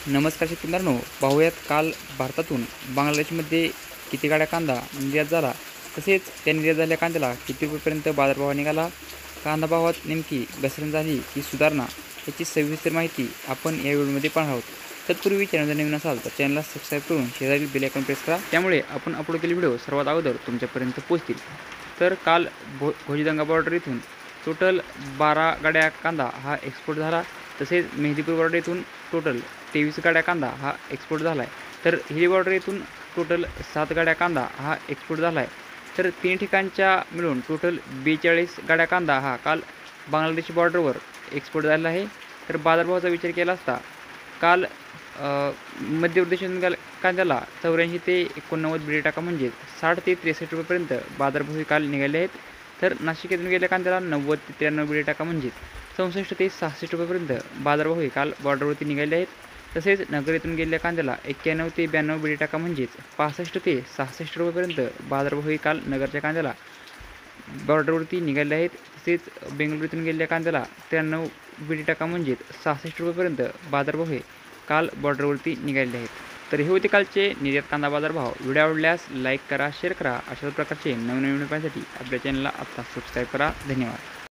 नमस्कार शेतकरी मित्रांनो, पाहूयात काल भारतातून बांगलादेशमध्ये किती गाड्या कांदा निर्यात झाला, तसेच त्या निर्यात झालेल्या कांद्याला किती रुपयेपर्यंत बाजारभाव निघाला, कांदा भावात नेमकी घसरण झाली की सुधारणा, याची सविस्तर माहिती आपण या व्हिडिओमध्ये पाहणार आहोत. तत्पूर्वी चॅनल नवीन असाल तर चॅनलला सबस्क्राईब करून शेजारील बेल आयकॉन प्रेस करा, त्यामुळे आपण अपलोड केलेले व्हिडिओ सर्वात अगोदर तुमच्यापर्यंत पोहोचतील. तर काल घोजीदंगा बॉर्डर इथून टोटल 12 गाड्या कांदा हा एक्सपोर्ट झाला. तसेच मेहदीपूर बॉर्डर इथून टोटल 23 गाड्या कांदा हा एक्सपोर्ट झाला आहे. तर हिरी बॉर्डर इथून टोटल 7 गाड्या कांदा हा एक्सपोर्ट झाला आहे. तर 3 ठिकाणच्या मिळून टोटल 42 गाड्या कांदा हा काल बांगलादेश बॉर्डरवर एक्सपोर्ट झाला आहे. तर बाजारभावाचा विचार केला असता काल मध्य प्रदेशातून कांद्याला 84 ते 89 बिडी टाका म्हणजेच 60 ते 63 रुपयेपर्यंत बाजारभाव काल निघाले आहेत. तर नाशिक येथून गेल्या कांद्याला 90 ते 93 बिडी टाका म्हणजेच 64 ते 66 रुपयेपर्यंत बाजारभाव काल बॉर्डरवरती निघाले आहेत. तसेच नगर येथून गेलेल्या कांद्याला 91 ते 92 बिडी टाका म्हणजेच 65 ते 66 रुपयेपर्यंत बाजारभाव काल नगरच्या कांद्याला बॉर्डरवरती निघाले आहेत. तसेच बेंगळूर येथून गेलेल्या कांद्याला 93 बिडी टाका म्हणजेच 66 रुपयेपर्यंत बाजारभाव काल बॉर्डरवरती निघाले आहेत. तर हे होते कालचे निर्यात कांदा बाजारभाव. व्हिडिओ आवडल्यास लाईक करा, शेअर करा. अशाच प्रकारचे नवनवीन व्हिडिओ पाहण्यासाठी आपल्या चॅनलला आत्ता सबस्क्राईब करा. धन्यवाद.